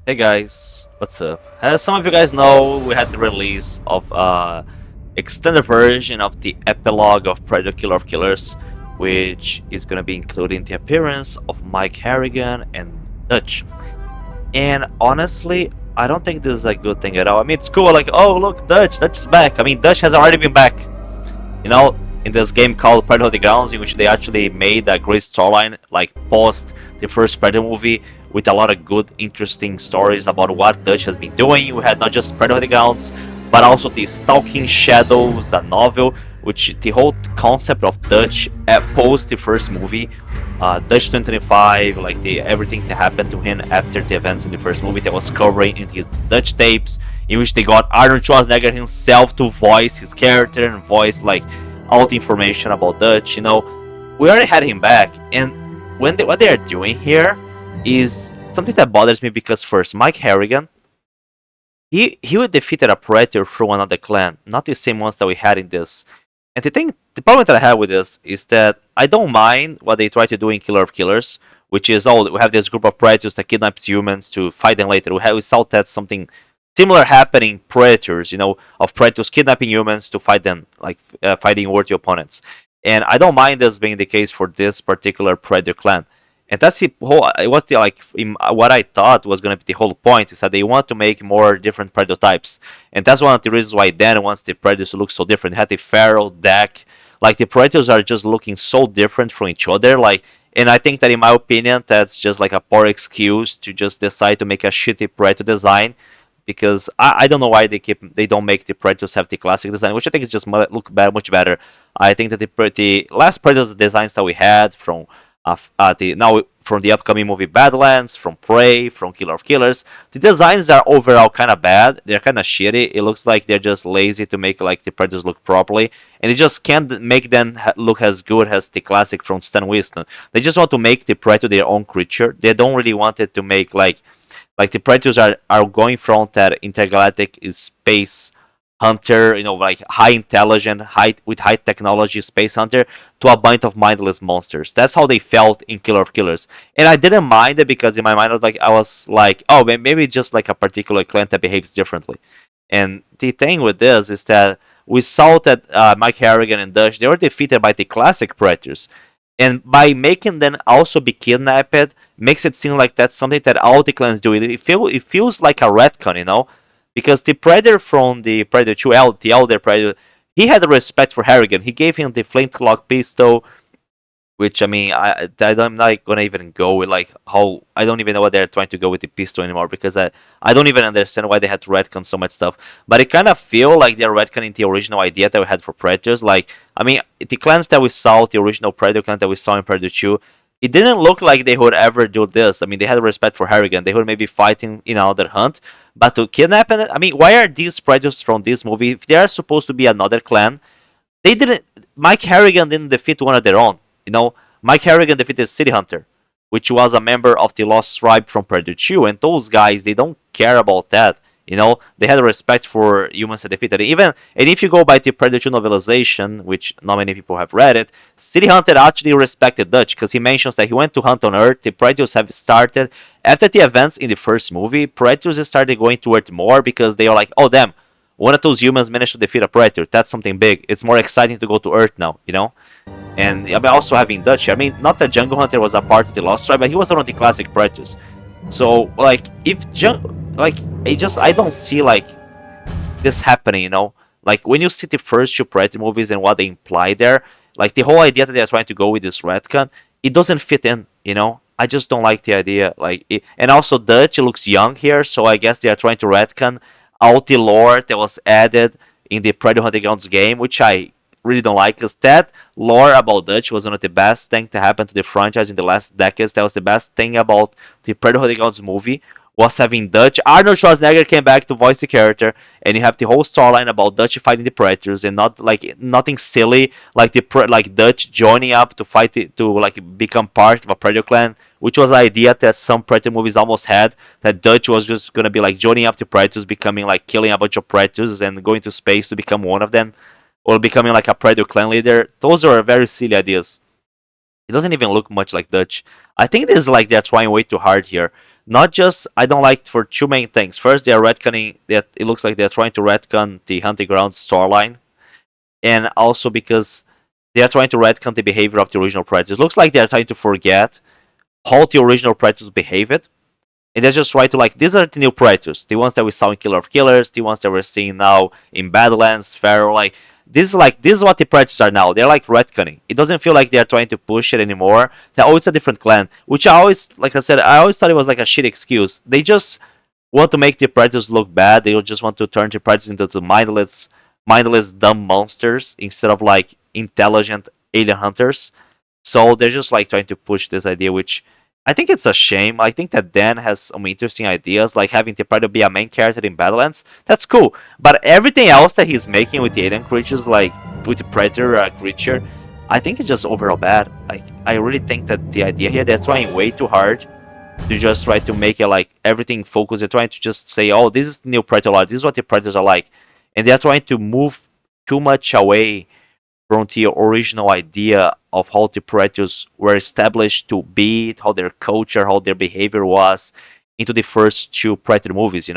Hey guys, what's up? As some of you guys know, we had the release of extended version of the epilogue of Predator Killer of Killers, which is gonna be including the appearance of Mike Harrigan and Dutch. And honestly, I don't think this is a good thing at all. I mean, it's cool, like, oh look, Dutch is back. I mean, Dutch has already been back, you know, in this game called Predator of the Grounds, in which they actually made a great storyline, like post the first Predator movie, with a lot of good, interesting stories about what Dutch has been doing. We had not just Predator of the Grounds, but also the Stalking Shadows, a novel, which the whole concept of Dutch post the first movie, Dutch 2025, like the everything that happened to him after the events in the first movie that was covering in his Dutch tapes, in which they got Arnold Schwarzenegger himself to voice his character and voice like all the information about Dutch. We already had him back, and what they are doing here is something that bothers me because first, Mike Harrigan, he would defeated a predator from another clan, not the same ones that we had in this. And the problem that I have with this is that I don't mind what they try to do in Killer of Killers, which is we have this group of predators that kidnaps humans to fight them later. We saw that something similar happening predators, of predators kidnapping humans to fight them, like fighting worthy opponents. And I don't mind this being the case for this particular predator clan. And that's the whole. It was the like what I thought was gonna be the whole point is that they want to make more different predator types, and that's one of the reasons why Dan wants the predators to look so different. They had the feral, deck, like the predators are just looking so different from each other. Like, and I think that in my opinion, that's just like a poor excuse to just decide to make a shitty predator design. Because I don't know why they don't make the predators have the classic design, which I think is just look much better. I think that the last predators designs that we had from the now from the upcoming movie Badlands, from Prey, from Killer of Killers. The designs are overall kind of bad. They're kind of shitty. It looks like they're just lazy to make like the predators look properly, and they just can't make them look as good as the classic from Stan Winston. They just want to make the predator their own creature. They don't really want it to make like the predators are going from that intergalactic space hunter, like high intelligent, high technology space hunter to a bunch of mindless monsters. That's how they felt in Killer of Killers, and I didn't mind it because in my mind I was like, oh, maybe just like a particular clan that behaves differently. And the thing with this is that we saw that Mike Harrigan and Dutch they were defeated by the classic predators, and by making them also be kidnapped makes it seem like that's something that all the clans do. It feels like a retcon, because the Predator from the Predator 2, the Elder Predator, he had a respect for Harrigan. He gave him the flintlock pistol, which I mean, I'm not gonna even go with like how I don't even know what they're trying to go with the pistol anymore because I don't even understand why they had to retcon so much stuff. But it kind of feel like they're retconning the original idea that we had for Predators. Like I mean, the clans that we saw, the original Predator clan that we saw in Predator 2, it didn't look like they would ever do this. I mean, they had respect for Harrigan. They would maybe fighting in another hunt, but to kidnap it, I mean, why are these Predators from this movie? If they are supposed to be another clan, they didn't. Mike Harrigan didn't defeat one of their own. Mike Harrigan defeated City Hunter, which was a member of the Lost Tribe from Predator 2, and those guys they don't care about that. They had a respect for humans that defeated. And if you go by the Predator 2 novelization, which not many people have read it, City Hunter actually respected Dutch because he mentions that he went to hunt on Earth. The Predators have started after the events in the first movie. Predators started going to Earth more because they are like, oh damn, one of those humans managed to defeat a predator. That's something big. It's more exciting to go to Earth now. And I mean, also having Dutch. I mean, not that Jungle Hunter was a part of the Lost Tribe, but he was one of the classic predators. So like, like I don't see like this happening. Like when you see the first two predator movies and what they imply there, like the whole idea that they're trying to go with this retcon, it doesn't fit in. I just don't like the idea. And also Dutch looks young here, so I guess they are trying to retcon all the lore that was added in the Predator Hunting Grounds game, which I really don't like, because that lore about Dutch was one of the best things to happen to the franchise in the last decades. That was the best thing about the Predator Hunting Grounds movie, was having Dutch. Arnold Schwarzenegger came back to voice the character, and you have the whole storyline about Dutch fighting the Predators, and not like nothing silly like like Dutch joining up to fight to like become part of a Predator clan, which was the idea that some Predator movies almost had. That Dutch was just gonna be like joining up to Predators, becoming like killing a bunch of Predators, and going to space to become one of them, or becoming like a Predator clan leader. Those are very silly ideas. It doesn't even look much like Dutch. I think this is like they're trying way too hard here. Not just I don't like for two main things. First, they are retconning that it looks like they're trying to retcon the Hunting Grounds storyline, and also because they are trying to retcon the behavior of the original Predators. It looks like they are trying to forget how the original Predators behaved, and they just try to like these are the new Predators, the ones that we saw in Killer of Killers, the ones that we're seeing now in Badlands, Pharaoh. Like this is what the Predators are now. They're like retconning. It doesn't feel like they're trying to push it anymore. They're always a different clan, which I always, like I said, I always thought it was like a shit excuse. They just want to make the Predators look bad. They just want to turn the Predators into mindless, dumb monsters instead of like intelligent alien hunters. So they're just like trying to push this idea, which I think it's a shame. I think that Dan has some interesting ideas, like having the Predator be a main character in Badlands. That's cool. But everything else that he's making with the alien creatures, like with the Predator creature, I think it's just overall bad. Like I really think that the idea here they're trying way too hard to just try to make it like everything focused. They're trying to just say, oh, this is the new Predator Lore. This is what the Predators are like, and they're trying to move too much away from the original idea of how the Predators were established to be, how their culture, how their behavior was, into the first two Predator movies.